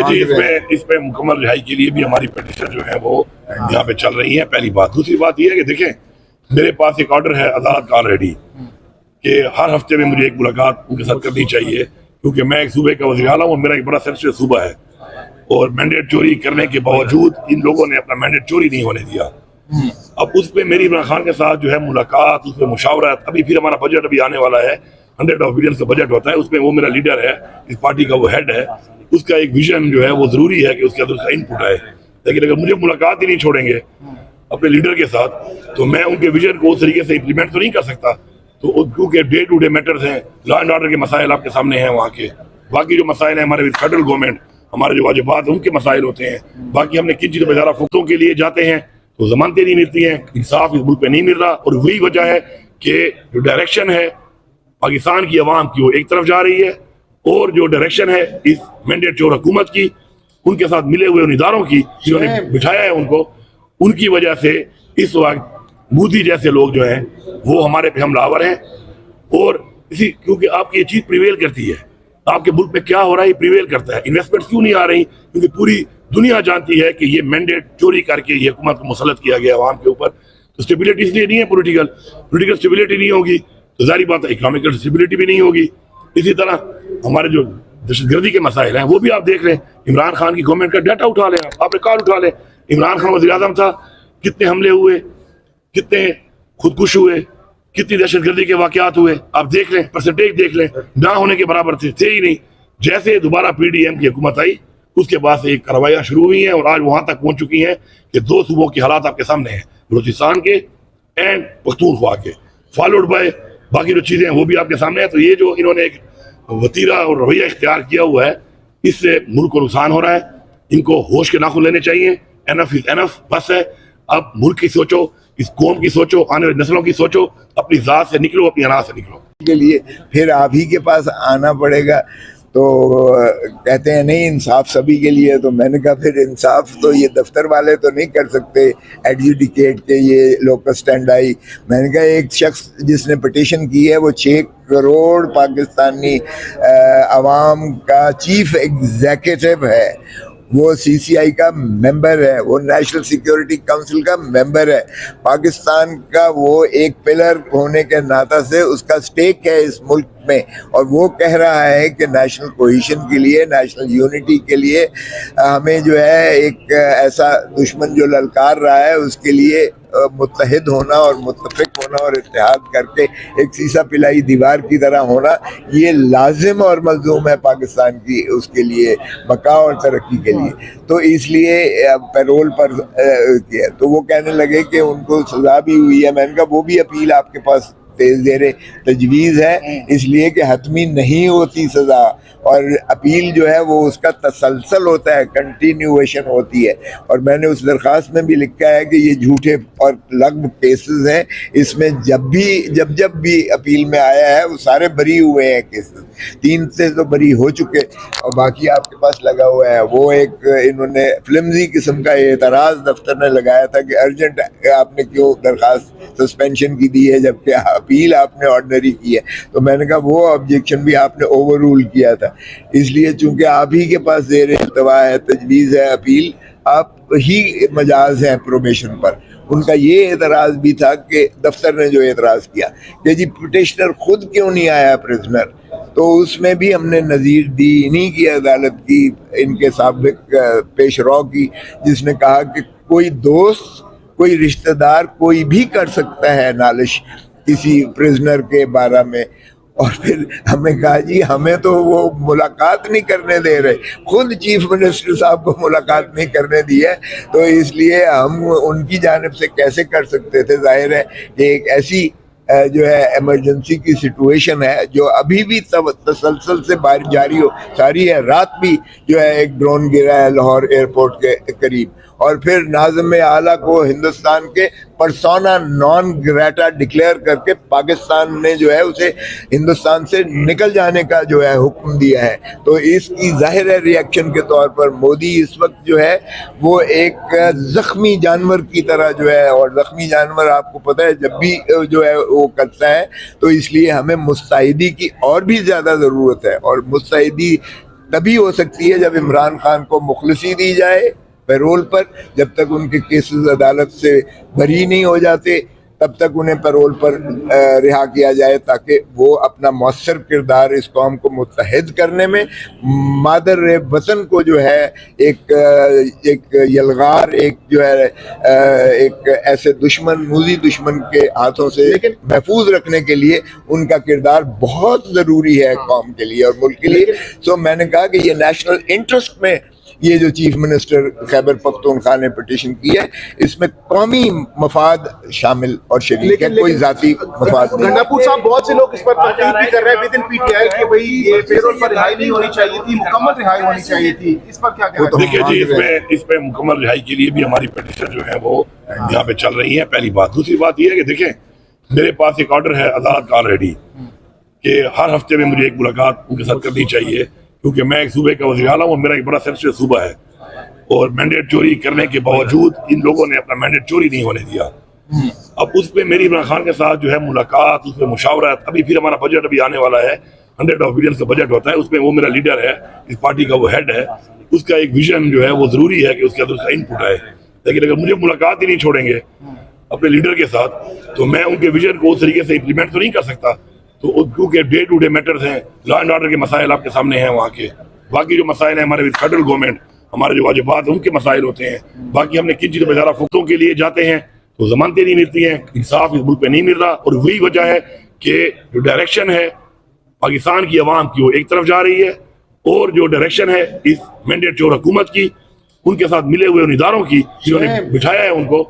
جی اس پہ مکمل رہائی کے لیے بھی ہماری پٹیشن جو ہے وہ یہاں پہ چل رہی ہے. پہلی بات. دوسری بات یہ ہے کہ دیکھیں میرے پاس ایک آرڈر ہے عدالت کا آلریڈی کہ ہر ہفتے میں مجھے ایک ملاقات ان کے ساتھ کرنی چاہیے, کیونکہ میں ایک صوبے کا وزیر اعلیٰ ہوں, میرا ایک بڑا سینسٹیو صوبہ ہے, اور مینڈیٹ چوری کرنے کے باوجود ان لوگوں نے اپنا مینڈیٹ چوری نہیں ہونے دیا. اب اس پہ میری عمران خان کے ساتھ جو ہے ملاقات, اس پہ مشاورت, ابھی پھر ہمارا بجٹ ابھی آنے والا ہے, 100 بلین کا بجٹ ہوتا ہے, اس میں وہ میرا لیڈر ہے, اس پارٹی کا وہ ہیڈ ہے, اس کا ایک ویژن جو ہے وہ ضروری ہے کہ اس کے اندر اس کا انپٹ آئے. لیکن اگر مجھے ملاقات ہی نہیں چھوڑیں گے اپنے لیڈر کے ساتھ تو میں ان کے ویژن کو اس طریقے سے امپلیمنٹ تو نہیں کر سکتا. تو کیونکہ ڈے ٹو ڈے میٹرز ہیں, لا اینڈ آرڈر کے مسائل آپ کے سامنے ہیں وہاں کے, باقی جو مسائل ہیں ہمارے فیڈرل گورنمنٹ, ہمارے جو واجبات ہیں ان کے مسائل ہوتے ہیں. باقی ہم نے کن چیزوں پہ زیادہ فوکسوں کے لیے جاتے ہیں تو ضمانتیں نہیں ملتی ہیں, انصاف اس ملک پہ نہیں مل رہا, اور وہی وجہ ہے کہ جو ڈائریکشن ہے پاکستان کی عوام کی وہ ایک طرف جا رہی ہے, اور جو ڈائریکشن ہے اس مینڈیٹ چور حکومت کی, ان کے ساتھ ملے ہوئے ان اداروں کی جنہوں نے بٹھایا ہے ان کو, ان کی وجہ سے اس وقت مودی جیسے لوگ جو ہیں وہ ہمارے پہ حملہ آور ہیں. اور اسی کیونکہ آپ کی یہ چیز پریویل کرتی ہے, آپ کے ملک میں کیا ہو رہا ہے یہ پریویل کرتا ہے. انویسٹمنٹ کیوں نہیں آ رہی؟ کیونکہ پوری دنیا جانتی ہے کہ یہ مینڈیٹ چوری کر کے یہ حکومت کو مسلط کیا گیا عوام کے اوپر. تو اسٹیبلٹی اس لیے نہیں ہے, پولیٹیکل اسٹیبلٹی نہیں ہوگی تو ظاہری بات ہے اکنامیکل اسٹیبلٹی بھی نہیں ہوگی. اسی طرح ہمارے جو دہشت گردی کے مسائل ہیں وہ بھی آپ دیکھ رہے ہیں. عمران خان کی گورنمنٹ کا ڈیٹا اٹھا لیں, آپ ریکارڈ اٹھا لیں, عمران خان وزیر اعظم تھا, کتنے حملے ہوئے, کتنے خودکش ہوئے, کتنی دہشت گردی کے واقعات ہوئے, آپ دیکھ لیں, پرسنٹیج دیکھ لیں, نہ ہونے کے برابر تھے ہی نہیں. جیسے دوبارہ پی ڈی ایم کی حکومت آئی اس کے بعد سے ایک کارروائیاں شروع ہوئی ہیں, اور آج وہاں تک پہنچ چکی ہیں کہ 2 صوبوں کے حالات آپ کے سامنے ہیں, بلوچستان کے اینڈ پختونخوا کے, فالوڈ بائی باقی جو چیزیں ہیں وہ بھی آپ کے سامنے ہیں. تو یہ جو انہوں نے ایک وتیرہ اور رویہ اختیار کیا ہوا ہے, اس سے ملک کو نقصان ہو رہا ہے. ان کو ہوش کے ناخن لینے چاہیے. انف از انف, بس ہے. اب ملک کی سوچو, اس قوم کی سوچو, آنے والی نسلوں کی سوچو, اپنی ذات سے نکلو, اپنی انا سے نکلو. کے لیے پھر آپ ہی کے پاس آنا پڑے گا. تو کہتے ہیں نہیں انصاف سبھی کے لیے, تو میں نے کہا پھر انصاف تو یہ دفتر والے تو نہیں کر سکتے ایڈجوڈیکیٹ کے یہ لوکس اسٹینڈ آئی. میں نے کہا ایک شخص جس نے پٹیشن کی ہے وہ 6 کروڑ پاکستانی عوام کا چیف ایگزیکٹو ہے, وہ سی سی آئی کا ممبر ہے, وہ نیشنل سیکیورٹی کونسل کا ممبر ہے, پاکستان کا وہ ایک پلر ہونے کے ناطے سے اس کا سٹیک ہے اس ملک میں, اور وہ کہہ رہا ہے کہ نیشنل کوہیشن کے لیے, نیشنل یونٹی کے لیے ہمیں جو ہے ایک ایسا دشمن جو للکار رہا ہے اس کے لیے متحد ہونا اور متفق ہونا اور اتحاد کر کے ایک سیسا پلائی دیوار کی طرح ہونا یہ لازم اور ملزوم ہے پاکستان کی اس کے لیے بقا اور ترقی کے لیے. تو اس لیے پیرول پر کیا, تو وہ کہنے لگے کہ ان کو سزا بھی ہوئی ہے. میں نے کہا وہ بھی اپیل آپ کے پاس تیز زیر تجویز ہے, اس لیے کہ حتمی نہیں ہوتی سزا, اور اپیل جو ہے وہ اس کا تسلسل ہوتا ہے, کنٹینیویشن ہوتی ہے. اور میں نے اس درخواست میں بھی لکھا ہے کہ یہ جھوٹے اور لغو کیسز ہیں, اس میں جب بھی اپیل میں آیا ہے وہ سارے بری ہوئے ہیں کیسز, 3 سے تو بری ہو چکے, اور باقی آپ کے پاس لگا ہوا ہے. وہ ایک انہوں نے فلمزی قسم کا اعتراض دفتر نے لگایا تھا کہ ارجنٹ آپ نے کیوں درخواست سسپینشن کی دی ہے جبکہ اپیل آپ نے آرڈنری کی ہے. تو میں نے کہا وہ آبجیکشن بھی آپ نے اوور رول کیا تھا, اس لیے چونکہ آپ ہی کے پاس زیر التوا ہے, تجویز ہے اپیل, آپ ہی مجاز ہیں پروبیشن پر. ان کا یہ اعتراض بھی تھا کہ دفتر نے جو اعتراض کیا کہ جی پٹیشنر خود کیوں نہیں آیا پریزنر, تو اس میں بھی ہم نے نظیر دی نہیں کی عدالت کی ان کے سابق پیش رو کی, جس نے کہا کہ کوئی دوست, کوئی رشتہ دار, کوئی بھی کر سکتا ہے نالش کسی پریزنر کے بارے میں. اور پھر ہمیں کہا جی ہمیں تو وہ ملاقات نہیں کرنے دے رہے, خود چیف منسٹر صاحب کو ملاقات نہیں کرنے دی ہے, تو اس لیے ہم ان کی جانب سے کیسے کر سکتے تھے. ظاہر ہے کہ ایک ایسی جو ہے ایمرجنسی کی سچویشن ہے جو ابھی بھی تسلسل سے بارش جاری ہو ساری ہے. رات بھی جو ہے ایک ڈرون گرا ہے لاہور ایئرپورٹ کے قریب, اور پھر ناظم اعلیٰ کو ہندوستان کے پرسونا نان گریٹا ڈکلیئر کر کے پاکستان نے جو ہے اسے ہندوستان سے نکل جانے کا جو ہے حکم دیا ہے. تو اس کی ظاہر ہے ریئیکشن کے طور پر مودی اس وقت جو ہے وہ ایک زخمی جانور کی طرح جو ہے, اور زخمی جانور آپ کو پتہ ہے جب بھی جو ہے وہ کرتا ہے, تو اس لیے ہمیں مستعدی کی اور بھی زیادہ ضرورت ہے, اور مستعدی تبھی ہو سکتی ہے جب عمران خان کو مخلصی دی جائے پیرول پر. جب تک ان کے کیسز عدالت سے بری نہیں ہو جاتے تب تک انہیں پیرول پر رہا کیا جائے تاکہ وہ اپنا مؤثر کردار اس قوم کو متحد کرنے میں، مادر وطن کو جو ہے ایک یلغار، ایک جو ہے ایک ایسے دشمن، موذی دشمن کے ہاتھوں سے محفوظ رکھنے کے لیے ان کا کردار بہت ضروری ہے قوم کے لیے اور ملک کے لیے. سو میں نے کہا کہ یہ نیشنل انٹرسٹ میں یہ جو چیف منسٹر خیبر پختونخوا نے پٹیشن کی ہے اس میں قومی مفاد شامل اور شریک ہے، کوئی ذاتی مفاد نہیں. گنڈاپور صاحب بہت سے لوگ اس پر تنقید بھی کر رہے ہیں with in P T I کہ بھئی یہ پیرول پر رہائی نہیں ہونی چاہیے تھی، مکمل رہائی ہونی چاہیے تھی. اس پر کیا کہنا ہے؟ دیکھیے جی، اس پہ مکمل رہائی کے لیے بھی ہماری پٹیشن جو ہے وہ یہاں پہ چل رہی ہے. پہلی بات. دوسری بات یہ ہے کہ دیکھیں میرے پاس ایک آرڈر ہے عدالت کا آلریڈی کہ ہر ہفتے میں مجھے ایک ملاقات ان کے ساتھ کرنی چاہیے، کیونکہ میں ایک صوبے کا وزیر اعلیٰ ہوں اور میرا ایک بڑا سینسٹیو صوبہ ہے، اور مینڈیٹ چوری کرنے کے باوجود ان لوگوں نے اپنا مینڈیٹ چوری نہیں ہونے دیا. اب اس پہ میری عمران خان کے ساتھ جو ہے ملاقات، اس پہ مشاورت، ابھی پھر ہمارا بجٹ ابھی آنے والا ہے، 100 بلین کا بجٹ ہوتا ہے، اس میں وہ میرا لیڈر ہے، اس پارٹی کا وہ ہیڈ ہے، اس کا ایک ویژن جو ہے وہ ضروری ہے کہ اس کے اندر اس کا انپٹ آئے. لیکن اگر مجھے ملاقات ہی نہیں چھوڑیں گے اپنے لیڈر کے ساتھ تو میں ان کے ویژن کو اس طریقے سے امپلیمنٹ تو نہیں کر سکتا. تو کیونکہ ڈے ٹو ڈے میٹرز ہیں، لا اینڈ آرڈر کے مسائل آپ کے سامنے ہیں وہاں کے، باقی جو مسائل ہیں ہمارے فیڈرل گورنمنٹ، ہمارے جو واجبات ان کے مسائل ہوتے ہیں. باقی ہم نے کن چیزوں پہ زیادہ فوکسوں کے لیے جاتے ہیں تو ضمانتیں نہیں ملتی ہیں، انصاف اس ملک پہ نہیں مل رہا، اور وہی وجہ ہے کہ جو ڈائریکشن ہے پاکستان کی عوام کی وہ ایک طرف جا رہی ہے، اور جو ڈائریکشن ہے اس مینڈیٹ چور حکومت کی، ان کے ساتھ ملے ہوئے ان اداروں کی جنہوں نے بٹھایا ہے ان کو،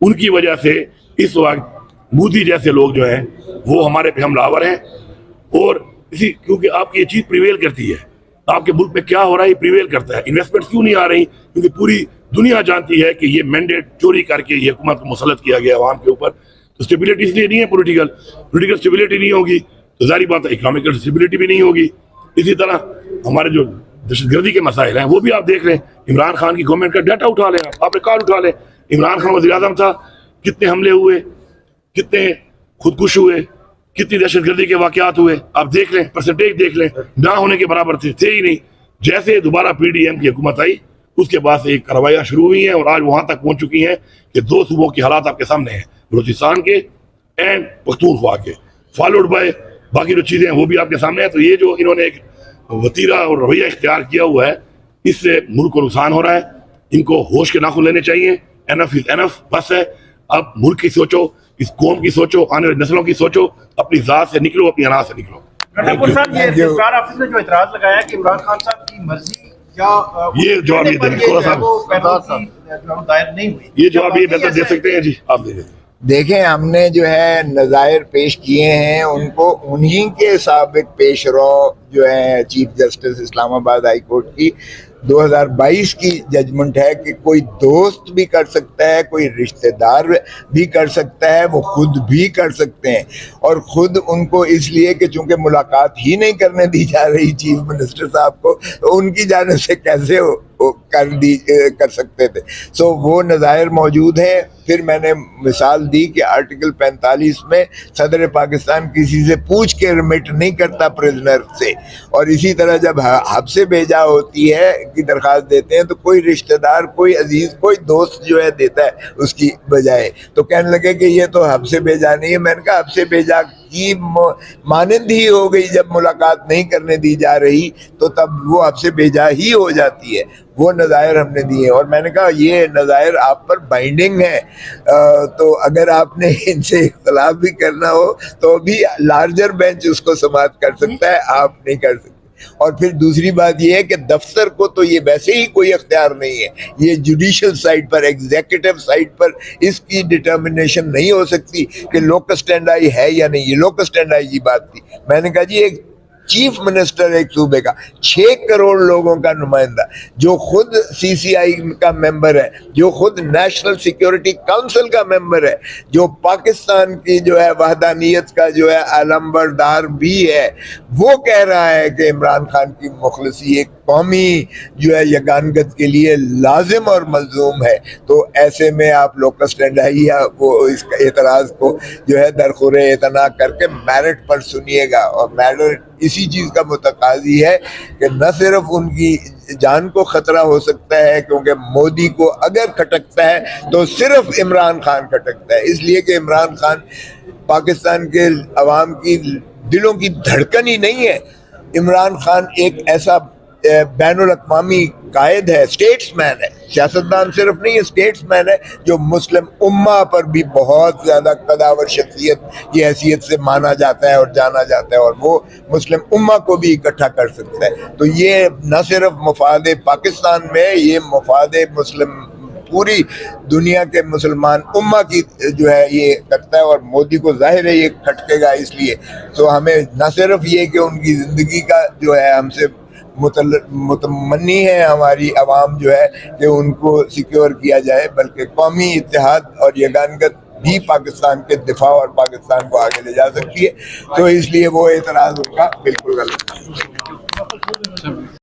ان کی وجہ سے اس وقت مودی جیسے لوگ جو ہیں وہ ہمارے پہ حملہ آور ہیں. اور اسی کیونکہ آپ کی یہ چیز پریویل کرتی ہے، آپ کے ملک میں کیا ہو رہا ہے یہ پریویل کرتا ہے. انویسٹمنٹ کیوں نہیں آ رہی؟ کیونکہ پوری دنیا جانتی ہے کہ یہ مینڈیٹ چوری کر کے یہ حکومت کو مسلط کیا گیا عوام کے اوپر. تو اسٹیبلٹی اس لیے نہیں ہے، پولیٹیکل اسٹیبلٹی نہیں ہوگی تو ظاہری بات ہے اکنامکل اسٹیبلٹی بھی نہیں ہوگی. اسی طرح ہمارے جو دہشت گردی کے مسائل ہیں وہ بھی آپ دیکھ رہے ہیں. عمران خان کی گورنمنٹ کا ڈیٹا اٹھا لیں، آپ ریکارڈ اٹھا لیں. عمران خان وزیر اعظم تھا، کتنے حملے ہوئے، کتنے خودکش ہوئے، کتنی دہشت گردی کے واقعات ہوئے، آپ دیکھ لیں، پرسنٹیج دیکھ لیں، نہ ہونے کے برابر تھے ہی نہیں. جیسے دوبارہ پی ڈی ایم کی حکومت آئی اس کے بعد سے ایک کارروائیاں شروع ہوئی ہیں اور آج وہاں تک پہنچ چکی ہیں کہ 2 صوبوں کے حالات آپ کے سامنے ہیں، بلوچستان کے اینڈ پختونخوا کے، فالوڈ بائی باقی جو چیزیں ہیں وہ بھی آپ کے سامنے ہیں. تو یہ جو انہوں نے ایک وتیرہ اور رویہ اختیار کیا ہوا ہے اس سے ملک کو نقصان ہو رہا ہے. ان کو ہوش کے ناخن لینے چاہیے. انف از انف، بس ہے. اب ملک کی سوچو، اس قوم کی سوچو، آنے والی نسلوں کی سوچو، اپنی ذات سے نکلو، اپنی انا سے نکلو. گنڈاپور صاحب یہ رجسٹرار آفس نے جو اعتراض لگایا کہ عمران خان صاحب کی مرضی یا یہ جواب یہ دیں تھوڑا سا دائر نہیں ہوئی، یہ جواب یہ بہتر دے سکتے ہیں. جی آپ دے دیں. دیکھیں ہم نے جو ہے نظائر پیش کیے ہیں ان کو، انہی کے سابق پیش رو جو ہے چیف جسٹس اسلام آباد ہائی کورٹ کی 2022 کی ججمنٹ ہے کہ کوئی دوست بھی کر سکتا ہے، کوئی رشتہ دار بھی کر سکتا ہے، وہ خود بھی کر سکتے ہیں. اور خود ان کو اس لیے کہ چونکہ ملاقات ہی نہیں کرنے دی جا رہی چیف منسٹر صاحب کو، تو ان کی جانب سے کیسے کر سکتے تھے. سو وہ نظائر موجود ہیں. پھر میں نے مثال دی کہ آرٹیکل 45 میں صدر پاکستان کسی سے پوچھ کے ریمٹ نہیں کرتا پریزنر سے، اور اسی طرح جب حب سے بھیجا ہوتی ہے کی درخواست دیتے ہیں تو کوئی رشتہ دار، کوئی عزیز، کوئی دوست جو ہے دیتا ہے اس کی بجائے. تو کہنے لگے کہ یہ تو حب سے بھیجا نہیں ہے. میں نے کہا حب سے بھیجا کی مانند ہی ہو گئی، جب ملاقات نہیں کرنے دی جا رہی تو تب وہ حب سے بھیجا ہی ہو جاتی ہے. وہ نظائر ہم نے دیے، اور میں نے کہا یہ نظائر آپ پر بائنڈنگ ہے، تو اگر آپ نے ان سے اختلاف بھی کرنا ہو تو بھی لارجر بینچ اس کو سماعت کر سکتا ہے، آپ نہیں کر سکتے. اور پھر دوسری بات یہ ہے کہ دفتر کو تو یہ ویسے ہی کوئی اختیار نہیں ہے. یہ جوڈیشل سائٹ پر، ایگزیکٹو سائٹ پر اس کی ڈٹرمنیشن نہیں ہو سکتی کہ لوکس اسٹینڈائی ہے یا نہیں. یہ لوکس اسٹینڈائی کی بات تھی. میں نے کہا جی ایک چیف منسٹر ایک صوبے کا 6 کروڑ لوگوں کا نمائندہ، جو خود سی سی آئی کا ممبر ہے، جو خود نیشنل سیکیورٹی کونسل کا ممبر ہے، جو پاکستان کی جو ہے وحدانیت کا جو ہے علمبردار بھی ہے، وہ کہہ رہا ہے کہ عمران خان کی مخلصی ایک قومی جو ہے یگانگت کے لیے لازم اور ملزوم ہے. تو ایسے میں آپ لوکس ٹینڈائیا وہ اس کا اعتراض کو جو ہے درخور اعتنا کر کے میرٹ پر سنیے گا, اور میرٹ اسی چیز کا متقاضی ہے کہ نہ صرف ان کی جان کو خطرہ ہو سکتا ہے, کیونکہ مودی کو اگر کھٹکتا ہے تو صرف عمران خان کھٹکتا ہے, اس لیے کہ عمران خان پاکستان کے عوام کی دلوں کی دھڑکن ہی نہیں ہے. عمران خان ایک ایسا بین الاقوامی قائد ہے, اسٹیٹس مین ہے, سیاستدان صرف نہیں ہے, اسٹیٹس مین ہے, جو مسلم امہ پر بھی بہت زیادہ قداور شخصیت کی حیثیت سے مانا جاتا ہے اور جانا جاتا ہے, اور وہ مسلم امہ کو بھی اکٹھا کر سکتا ہے. تو یہ نہ صرف مفاد پاکستان میں, یہ مفاد مسلم پوری دنیا کے مسلمان امہ کی جو ہے یہ کرتا ہے, اور مودی کو ظاہر ہے یہ کھٹکے گا. اس لیے تو ہمیں نہ صرف یہ کہ ان کی زندگی کا جو ہے ہم سے متمنی ہے ہماری عوام جو ہے کہ ان کو سیکیور کیا جائے, بلکہ قومی اتحاد اور یگانگت بھی پاکستان کے دفاع اور پاکستان کو آگے لے جا سکتی ہے. تو اس لیے وہ اعتراض ان کا بالکل غلط ہے.